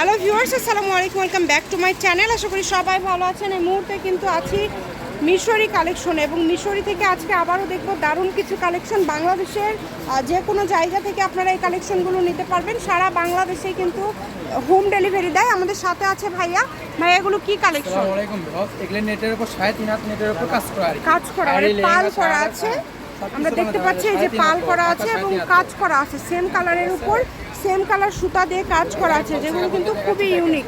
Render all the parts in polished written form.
Hello viewers, আসসালামু আলাইকুম, welcome back to my channel. আশা করি সবাই ভালো আছেন। এই মুহূর্তে কিন্তু আছি মিশরি কালেকশনে এবং মিশরি থেকে আজকে আবারও দেখবো দারুণ কিছু কালেকশন। বাংলাদেশের যে কোনো জায়গা থেকে আপনারা এই কালেকশনগুলো নিতে পারবেন। সারা বাংলাদেশে কিন্তু হোম ডেলিভারি দেয়। আমাদের সাথে আছে ভাইয়া। ভাইয়া এগুলো কি কালেকশন? আসসালামু আলাইকুম ভিউয়ার্স, এগুলো নেটের উপর 3.5 হাত নেটের উপর কাজ করা আর পাল করা আছে। আমরা দেখতে পাচ্ছি এই যে পাল করা আছে এবং কাজ করা আছে সেম কালারের উপর, সেম কালার সুতা দিয়ে কাজ করা আছে, যেগুলো কিন্তু খুবই ইউনিক।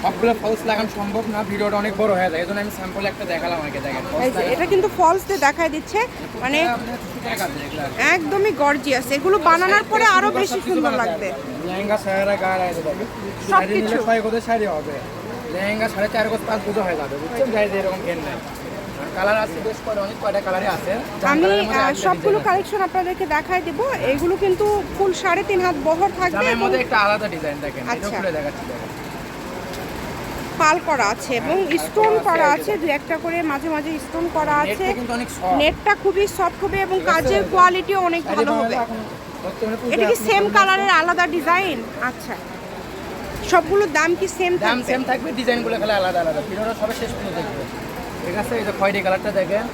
সবগুলো ফলস লাগানো সম্ভব না, ভিডিওটা অনেক বড় হয়ে যায়, এজন্য আমি স্যাম্পল একটা দেখালাম আগে। দেখেন এটা কিন্তু ফলস দিয়ে দেখাই দিচ্ছে, মানে একদমই গর্জিয়াস। এগুলো বানানোর পরে আরো বেশি সুন্দর লাগবে। লেহেঙ্গা সারা গায়ে আছে, দেখেন সবকিছু 6 গজের শাড়ি হবে, লেহেঙ্গা 4.5 গজ 5 গজ হয়ে যাবে, বুঝছেন গাইজ? এরকম কেন নাই, কালার আছে বেশ করে, অনেক কয়টা কালারে আছে। আমি সবগুলো কালেকশন আপনাদেরকে দেখাই দেব। এগুলো কিন্তু ফুল 3.5 হাত বহর থাকবে। এর মধ্যে একটা আলাদা ডিজাইন দেখেন, এটা খুলে দেখাচ্ছি। দেখেন পাল করা আছে এবং স্টোন করা আছে, দুই একটা করে মাঝে মাঝে স্টোন করা আছে। নেটটা খুবই সফট হবে এবং কাজের কোয়ালিটিও অনেক ভালো হবে। এটা কি সেম কালারের আলাদা ডিজাইন? আচ্ছা, সবগুলোর দাম কি সেম থাকবে? দাম সেম থাকবে, ডিজাইনগুলো খালি আলাদা আলাদা। ভিডিওটা সবাই শেষ পর্যন্ত দেখবে, ঠিক আছে? এই যে খয়েরি কালারটা দেখেন,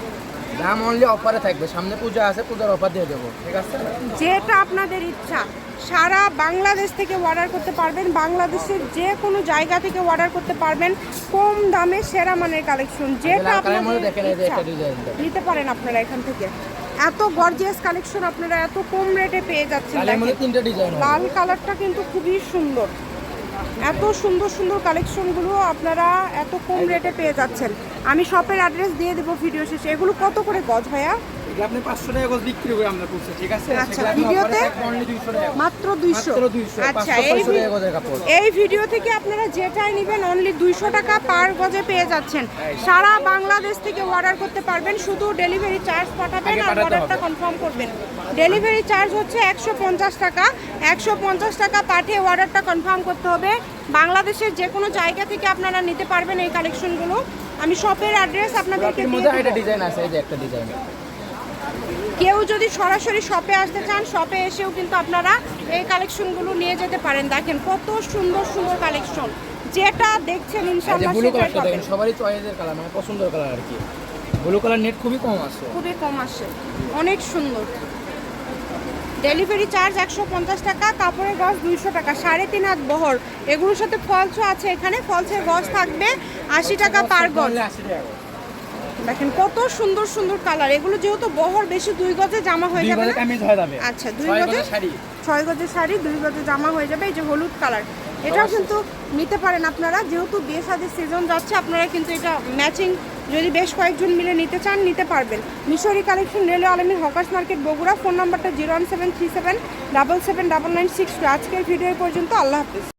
দাম অনলি অফারে থাকবে, সামনে পূজা আছে, পূজার অফার দিয়ে দেবো, ঠিক আছে? যেটা আপনাদের ইচ্ছা সারা বাংলাদেশ থেকে অর্ডার করতে পারবেন। বাংলাদেশের যে কোনো জায়গা থেকে অর্ডার করতে পারবেন, কম দামে সেরা মানের কালেকশন। যেটা আপনাদের নিতে পারেন আপনারা এখান থেকে। এত গর্জিয়াস কালেকশন আপনারা এত কম রেটে পেয়ে যাচ্ছেন। লাল কালারটা কিন্তু খুবই সুন্দর। এত সুন্দর সুন্দর কালেকশনগুলো আপনারা এত কম রেটে পেয়ে যাচ্ছেন। আমি শপের অ্যাড্রেস দিয়ে দেবো ভিডিও শেষে। এগুলো কত করে গজ ভাইয়া? আপনি 500 টাকা গজ বিক্রি করে আমরা করছি, ঠিক আছে? আচ্ছা, ভিডিওতে মাত্র 200। আচ্ছা, এই ভিডিও থেকে আপনারা যেটাই নেবেন অনলি 200 টাকা পার গজে পেয়ে যাচ্ছেন। সারা বাংলাদেশ থেকে অর্ডার করতে পারবেন, শুধু ডেলিভারি চার্জ পাঠাবেন আর অর্ডারটা কনফার্ম করবেন। ডেলিভারি চার্জ হচ্ছে 150 টাকা। 150 টাকা পাঠিয়ে অর্ডারটা কনফার্ম করতে হবে। বাংলাদেশের যে কোনো জায়গা থেকে আপনারা নিতে পারবেন এই কালেকশনগুলো। আমি শপের অ্যাড্রেস আপনাদেরকে দিয়ে দেব। ডিজাইন আছে, এই যে একটা ডিজাইন। কেউ যদি সরাসরি শপে আসতে চান, শপে এসেও কিন্তু আপনারা এই কালেকশনগুলো নিয়ে যেতে পারেন। দেখেন কত সুন্দর সুন্দর কালেকশন, যেটা দেখছেন ইনশাআল্লাহ ব্লু কালারটা দেখেন, সবারই চয়েসের কালার, মানে পছন্দের কালার আর কি। ব্লু কালার নেট খুবই কম আসে, খুবই কম আসে, অনেক সুন্দর। ডেলিভারি চার্জ 150 টাকা, কাপড়ের গজ 200 টাকা, 3.5 হাত বহর। এগুলোর সাথে ফলসও আছে, এখানে ফলসের গজ থাকবে 80 টাকা পার গজ। দেখেন কত সুন্দর সুন্দর কালার। এগুলো যেহেতু বহর বেশি, 2 গজে জামা হয়ে যাবে। আচ্ছা, 2 গজে 6 গজের শাড়ি, 2 গজে জামা হয়ে যাবে। এই যে হলুদ কালার, এটাও কিন্তু নিতে পারেন আপনারা। যেহেতু বিয়ে শাদীর সিজন যাচ্ছে, আপনারা কিন্তু এটা ম্যাচিং যদি বেশ কয়েকজন মিলে নিতে চান, নিতে পারবেন। মিশরি কালেকশন, রেলওয়ে আলমীর হকার্স মার্কেট, বগুড়া। ফোন নাম্বারটা 01737779962। আজকের ভিডিও পর্যন্ত। আল্লাহ হাফিজ।